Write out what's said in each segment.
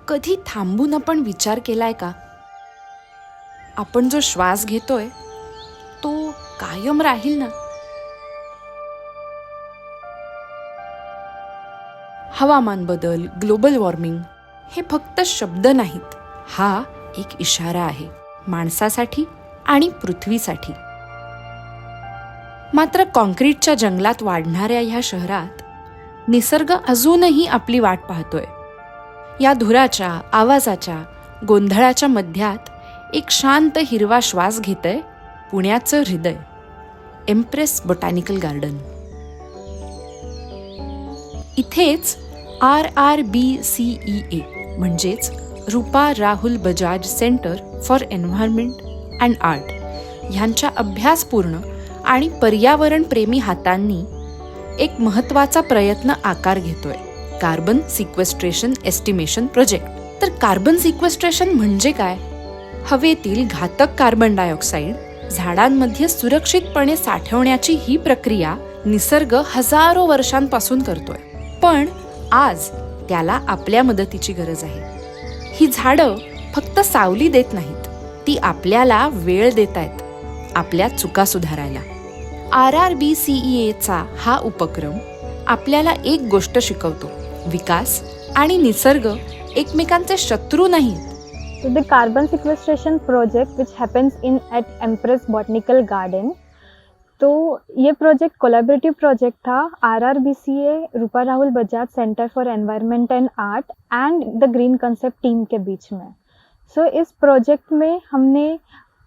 कधी थांबून आपण विचार केलाय का? आपण जो श्वास घेतोय तो कायम राहील ना? हवामान बदल, ग्लोबल वॉर्मिंग हे फक्त शब्द नाहीत, हा एक इशारा आहे माणसासाठी आणि पृथ्वीसाठी. मात्र कॉन्क्रीटच्या जंगलात वाढणाऱ्या ह्या शहरात निसर्ग अजूनही आपली वाट पाहतोय. या धुराच्या, आवाजाच्या, गोंधळाच्या मध्यात एक शांत हिरवा श्वास घेतंय पुण्याचं हृदय, एम्प्रेस बोटॅनिकल गार्डन. इथेच RRBCEA म्हणजेच Rupa Rahul Bajaj centre for environment and art ह्यांच्या अभ्यासपूर्ण आणि पर्यावरणप्रेमी हातांनी एक महत्त्वाचा प्रयत्न आकार घेतोय, कार्बन सिक्वेस्ट्रेशन एस्टिमेशन प्रोजेक्ट. तर कार्बन सिक्वेस्ट्रेशन म्हणजे काय? हवेतील घातक कार्बन डायऑक्साईड झाडांमध्ये सुरक्षितपणे साठवण्याची ही प्रक्रिया निसर्ग हजारो वर्षांपासून करतोय. पण आज त्याला आपल्या मदतीची गरज आहे. ही झाडं फक्त सावली देत नाहीत, ती आपल्याला वेळ देत आहेत आपल्या चुका सुधारायला. RRBCEAचा हा उपक्रम आपल्याला एक गोष्ट शिकवतो, विकास आणि निसर्ग एकमेकांचे शत्रू नाहीत. So the carbon sequestration project which happens at Empress Botanical Garden, तो ये प्रोजेक्ट कोलैबोरेटिव प्रोजेक्ट था RRBCA, Rupa Rahul Bajaj centre for environment end art end the green concept team K beach में. सो इस प्रोजेक्ट में हमने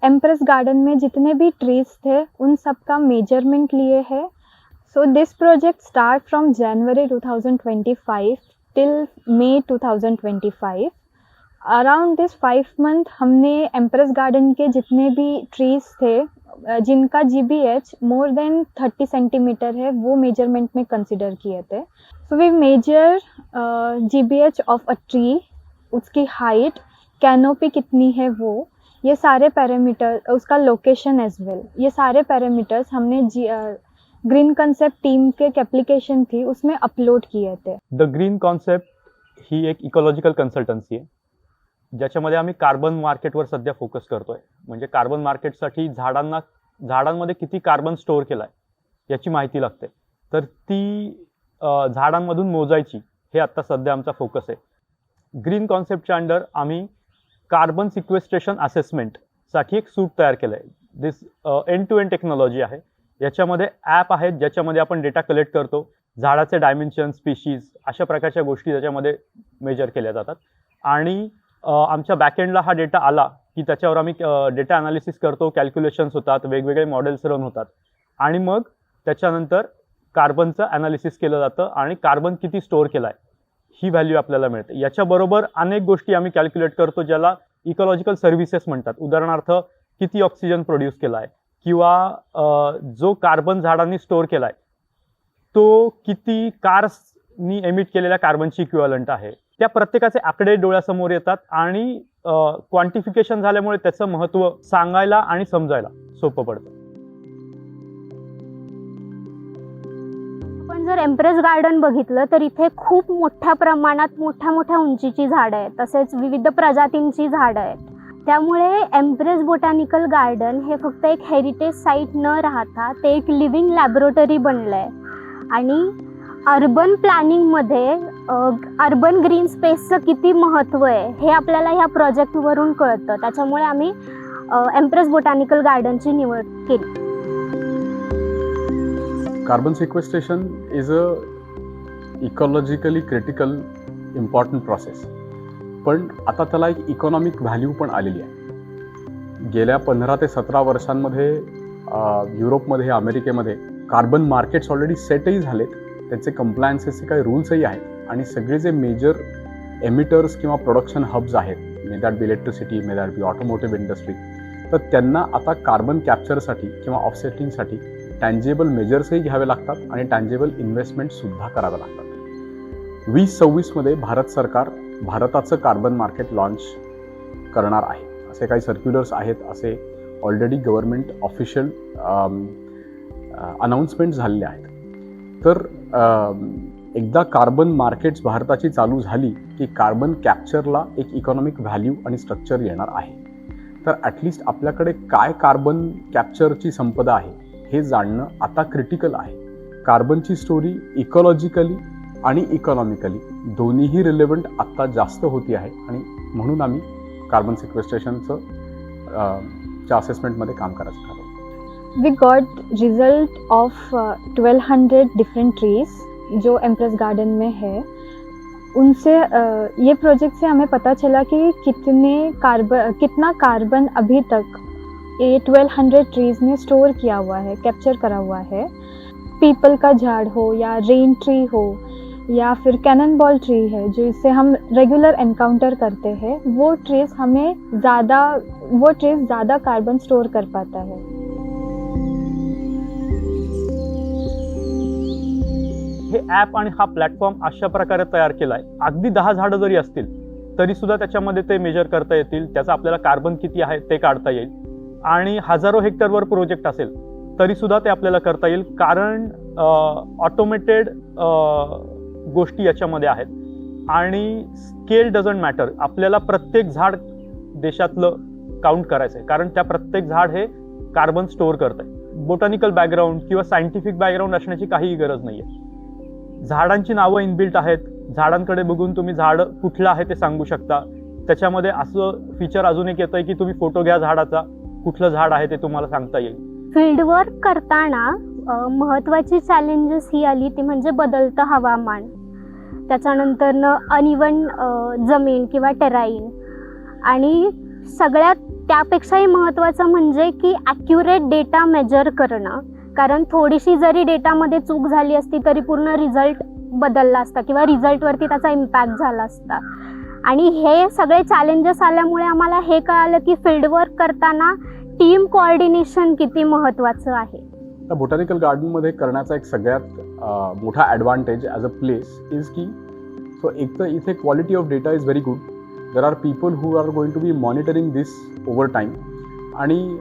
एम्प्रेस गार्डन में जितने भी trees थे उन सब का मेजरमेंट लिए है. So this project start from January 2025 till May 2025. Around this 5 month हमने एम्प्रेस गार्डन के जितने भी ट्रीज थे जिनका GBH मोर देन 30 सेंटीमीटर है वो मेजरमेंट में कंसिडर किए थे. So we measure GBH of a tree, उसकी हाइट, कैनोपी कितनी है वो, ये सारे पैरामीटर, उसका लोकेशन एज वेल, ये सारे पैरामीटर्स हमने ग्रीन कॉन्सेप्ट टीम के एक एप्लीकेशन थी उसमें अपलोड किए थे. द ग्रीन कॉन्सेप्ट ही एक इकॉलॉजिकल कन्सल्टन्सी आहे ज्याच्यामध्ये आम्ही कार्बन मार्केटवर सध्या फोकस करतोय. म्हणजे कार्बन मार्केटसाठी झाडांमध्ये किती कार्बन स्टोअर केलाय याची माहिती लागते, तर ती झाडांमधून मोजायची, हे आता सध्या आमचा फोकस आहे. ग्रीन कॉन्सेप्टच्या अंडर आम्ही कार्बन सिक्वेस्ट्रेशन असेसमेंटसाठी एक सूट तयार केलं आहे. दिस एंड टू एंड टेक्नॉलॉजी आहे. याच्यामध्ये ॲप आहेत ज्याच्यामध्ये आपण डेटा कलेक्ट करतो, झाडाचे डायमेन्शन, स्पीशीज, अशा प्रकारच्या गोष्टी त्याच्यामध्ये मेजर केल्या जातात. आणि आमच्या बॅकएंडला हा डेटा आला की त्याच्यावर आम्ही डेटा अनालिसिस करतो, कॅल्क्युलेशन्स होतात, वेगवेगळे मॉडेल्स रन होतात आणि मग त्याच्यानंतर कार्बनचं अनालिसिस केलं जातं आणि कार्बन किती स्टोअर केला आहे ही व्हॅल्यू आपल्याला मिळते. याच्याबरोबर अनेक गोष्टी आम्ही कॅल्क्युलेट करतो ज्याला इकॉलॉजिकल सर्व्हिसेस म्हणतात. उदाहरणार्थ किती ऑक्सिजन प्रोड्यूस केला आहे किंवा जो कार्बन झाडांनी स्टोअर केला आहे तो किती कार्सनी एमिट केलेल्या कार्बनची इक्विव्हॅलंट आहे. त्या प्रत्येकाचे आकडे डोळ्यासमोर येतात आणि क्वांटिफिकेशन झाल्यामुळे त्याचं महत्त्व सांगायला आणि समजायला सोपं पडतं. आपण जर एम्प्रेस गार्डन बघितलं तर इथे खूप मोठ्या प्रमाणात मोठ्या उंचीची झाडं आहेत, तसेच विविध प्रजातींची झाडं आहेत. त्यामुळे एम्प्रेस बोटॅनिकल गार्डन हे फक्त एक हेरिटेज साईट न राहता ते एक लिव्हिंग लॅबोरेटरी बनलं आहे. आणि अर्बन प्लॅनिंगमध्ये अर्बन ग्रीन स्पेसचं किती महत्त्व आहे हे आपल्याला ह्या प्रोजेक्टवरून कळतं. त्याच्यामुळे आम्ही एम्प्रेस बोटॅनिकल गार्डनची निवड केली. Carbon sequestration is a ecologically critical important process. पण आता त्याला एक इकॉनॉमिक व्हॅल्यू पण आलेली आहे. गेल्या 15 ते 17 वर्षांमध्ये युरोपमध्ये, अमेरिकेमध्ये कार्बन मार्केट्स ऑलरेडी सेटही झालेत. त्याचे कंप्लायन्सेसचे काही रूल्सही आहेत आणि सगळे जे मेजर एमिटर्स किंवा प्रोडक्शन हब्स आहेत, may that be electricity, may that be automotive industry, तर त्यांना आता कार्बन कॅप्चरसाठी किंवा ऑफसेटिंगसाठी टँजेबल मेजर्सही घ्यावे लागतात आणि टँजेबल इन्व्हेस्टमेंटसुद्धा कराव्या लागतात. 2026मध्ये भारत सरकार भारताचं कार्बन मार्केट लॉन्च करणार आहे. असे काही सर्क्युलर्स आहेत, असे ऑलरेडी गव्हर्नमेंट ऑफिशियल अनाउन्समेंट झालेले आहेत. तर एकदा कार्बन मार्केट्स भारताची चालू झाली की कार्बन कॅप्चरला एक इकॉनॉमिक व्हॅल्यू आणि स्ट्रक्चर येणार आहे. तर ॲटलिस्ट आपल्याकडे काय कार्बन कॅप्चरची संपदा आहे हे जाणणं आता क्रिटिकल आहे. कार्बनची स्टोरी इकॉलॉजिकली आणि इकॉनॉमिकली दोन्हीही रिलेव्हंट आत्ता जास्त होती आहे आणि म्हणून आम्ही कार्बन सिक्वेस्ट्रेशनचं च्या असेसमेंटमध्ये काम करायचं ठरवलं. We got result of 1200 different trees जो एम्प्रेस गार्डन में है. उनसे ये प्रोजेक्ट से हमें पता चला कि कितना कार्बन अभी तक ये 1200 ट्रीज ने स्टोर किया हुआ है, कैप्चर करा हुआ है. पीपल का झाड़ हो या रेन ट्री हो या फिर कैनन बॉल ट्री है जो इससे हम रेगुलर एनकाउंटर करते हैं, वो ट्रीज ज़्यादा कार्बन स्टोर कर पाता है. हे ॲप आणि हा प्लॅटफॉर्म अशा प्रकारे तयार केला आहे. अगदी 10 झाडं जरी असतील तरी सुद्धा त्याच्यामध्ये ते मेजर करता येतील, त्याचा आपल्याला कार्बन किती आहे ते काढता येईल. आणि हजारो हेक्टरवर प्रोजेक्ट असेल तरी सुद्धा ते आपल्याला करता येईल, कारण ऑटोमेटेड गोष्टी याच्यामध्ये आहेत. आणि स्केल डझंट मॅटर. आपल्याला प्रत्येक झाड देशातलं काउंट करायचं आहे, कारण त्या प्रत्येक झाड हे कार्बन स्टोअर करत आहे. बोटॅनिकल बॅकग्राऊंड किंवा सायंटिफिक बॅकग्राऊंड असण्याची काहीही गरज नाही आहे. झाडांची नावं इनबिल्ट आहेत. झाडांकडे बघून तुम्ही झाड कुठलं आहे ते सांगू शकता. त्याच्यामध्ये असं फीचर अजून एक येतं की तुम्ही फोटो घ्या झाडाचा, कुठलं झाड आहे ते तुम्हाला सांगता येईल. फील्डवर्क करताना महत्त्वाची चॅलेंजेस ही आली ती म्हणजे बदलतं हवामान, त्याच्यानंतरनं अनइवन जमीन किंवा टेराईन, आणि सगळ्यात त्यापेक्षाही महत्त्वाचं म्हणजे की ॲक्युरेट डेटा मेजर करणं. कारण थोडीशी जरी डेटामध्ये चूक झाली असती तरी पूर्ण रिझल्ट बदलला असता किंवा रिझल्टवरती त्याचा इम्पॅक्ट झाला असता. आणि हे सगळे चॅलेंजेस आल्यामुळे आम्हाला हे कळालं की फील्डवर्क करताना टीम कोऑर्डिनेशन किती महत्त्वाचं आहे. त्या बोटॅनिकल गार्डनमध्ये करण्याचा एक सगळ्यात मोठा advantage as a place is की एक तर इथे quality of data is very good. There are people who are going to be monitoring this over time. आणि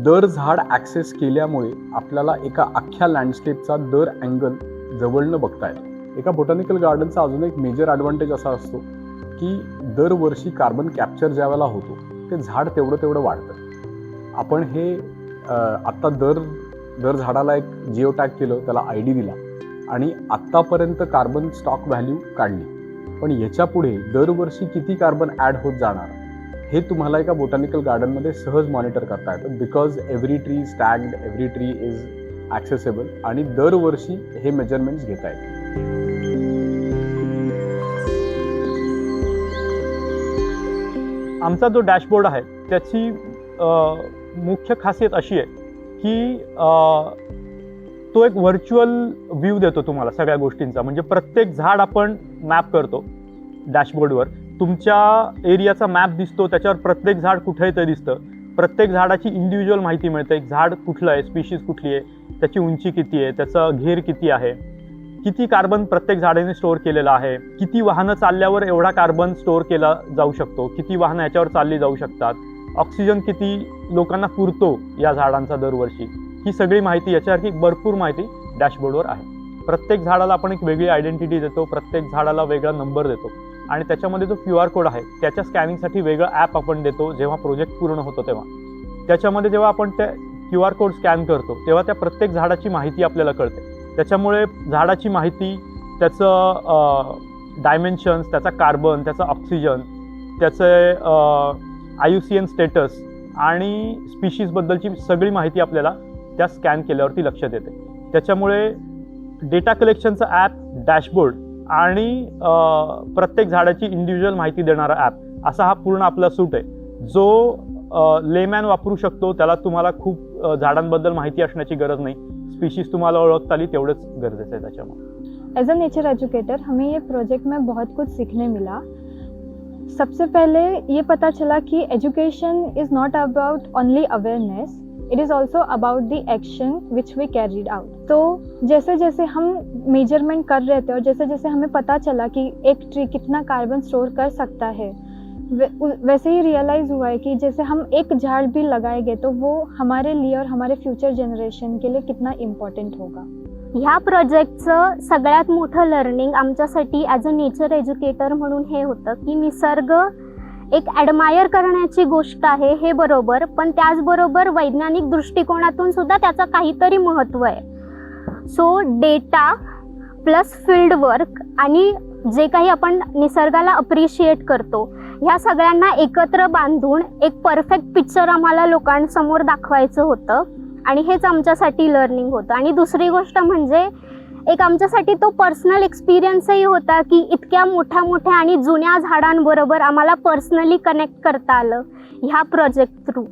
दर झाड ॲक्सेस केल्यामुळे आपल्याला एका अख्ख्या लँडस्केपचा दर अँगल जवळनं बघता येतो. एका बोटॅनिकल गार्डनचा अजून एक मेजर ॲडव्हान्टेज असा असतो की दरवर्षी कार्बन कॅप्चर ज्या वेळेला होतो ते झाड तेवढं वाढतं. आपण हे आत्ता दर झाडाला एक जिओ टॅग केलं, त्याला ID दिला आणि आत्तापर्यंत कार्बन स्टॉक व्हॅल्यू काढली. पण याच्या पुढे दरवर्षी किती कार्बन ॲड होत जाणार हे तुम्हाला एका बोटॅनिकल गार्डनमध्ये सहज मॉनिटर करता येतं. Because every tree is tagged, every tree is accessible आणि दरवर्षी हे मेजरमेंट्स घेता येतात. आमचा जो डॅशबोर्ड आहे त्याची मुख्य खासियत अशी आहे की तो एक व्हर्च्युअल व्ह्यू देतो तुम्हाला सगळ्या गोष्टींचा. म्हणजे प्रत्येक झाड आपण मॅप करतो डॅशबोर्डवर. तुमच्या एरियाचा मॅप दिसतो, त्याच्यावर प्रत्येक झाड कुठे आहे ते दिसतं. प्रत्येक झाडाची इंडिव्हिज्युअल माहिती मिळते. एक झाड कुठलं आहे, स्पीशीज कुठली आहे, त्याची उंची किती आहे, त्याचा घेर किती आहे, किती कार्बन प्रत्येक झाडाने स्टोअर केलेला आहे, किती वाहनं चालल्यावर एवढा कार्बन स्टोअर केला जाऊ शकतो, किती वाहनं याच्यावर चालली जाऊ शकतात, ऑक्सिजन किती लोकांना पुरतो या झाडांचा दरवर्षी. ही सगळी माहिती, याच्यासारखी भरपूर माहिती डॅशबोर्डवर आहे. प्रत्येक झाडाला आपण एक वेगळी आयडेंटिटी देतो, प्रत्येक झाडाला वेगळा नंबर देतो आणि त्याच्यामध्ये जो QR कोड आहे त्याच्या स्कॅनिंगसाठी वेगळं ॲप आपण देतो. जेव्हा प्रोजेक्ट पूर्ण होतो तेव्हा त्याच्यामध्ये जेव्हा आपण त्या QR कोड स्कॅन करतो तेव्हा त्या प्रत्येक झाडाची माहिती आपल्याला कळते. त्याच्यामुळे झाडाची माहिती, त्याचं डायमेन्शन्स, त्याचा कार्बन, त्याचा ऑक्सिजन, त्याचे IUCN स्टेटस आणि स्पीशीजबद्दलची सगळी माहिती आपल्याला त्या स्कॅन केल्यावरती लक्षात येते. त्याच्यामुळे डेटा कलेक्शनचा ॲप, डॅशबोर्ड आणि प्रत्येक झाडाची इंडिव्हिज्युअल माहिती देणारा ॲप, असा हा पूर्ण आपला सूट आहे जो लेमॅन वापरू शकतो. त्याला तुम्हाला खूप झाडांबद्दल माहिती असण्याची गरज नाही. स्पीशीज तुम्हाला ओळखता आली तेवढंच गरजेचं आहे त्याच्यामुळे. एज अ नेचर एजुकेटर हमें ये प्रोजेक्ट में बहुत कुछ सीखने मिला. सबसे पहले ये पता चला कि education is not about only awareness, it is also about the action which we carried out. तो जैसे जैसे हम मेजरमेंट कर रहे थे और जैसे जैसे हमें पता चला कि एक ट्री कितना कार्बन स्टोर कर सकता है, वैसे ही रियलाइज़ हुआ है कि जैसे हम एक झाड़ भी लगाएंगे तो वो हमारे लिए और हमारे फ्यूचर जनरेशन के लिए कितना इम्पोर्टेंट होगा. ह्या प्रोजेक्टचं सगळ्यात मोठं लर्निंग आमच्यासाठी ॲज अ नेचर एज्युकेटर म्हणून हे होतं की निसर्ग एक ॲडमायर करण्याची गोष्ट आहे हे बरोबर, पण त्याचबरोबर वैज्ञानिक दृष्टिकोनातून सुद्धा त्याचं काहीतरी महत्त्व आहे. So data plus field work आणि जे काही आपण निसर्गाला अप्रिशिएट करतो ह्या सगळ्यांना एकत्र बांधून एक परफेक्ट पिक्चर आम्हाला लोकांसमोर दाखवायचं होतं आणि हेच आमच्यासाठी लर्निंग होतं. आणि दुसरी गोष्ट म्हणजे एक आमच्यासाठी तो पर्सनल एक्सपिरियन्सही होता की इतक्या मोठ्या आणि जुन्या झाडांबरोबर आम्हाला पर्सनली कनेक्ट करता आलं ह्या प्रोजेक्ट थ्रू.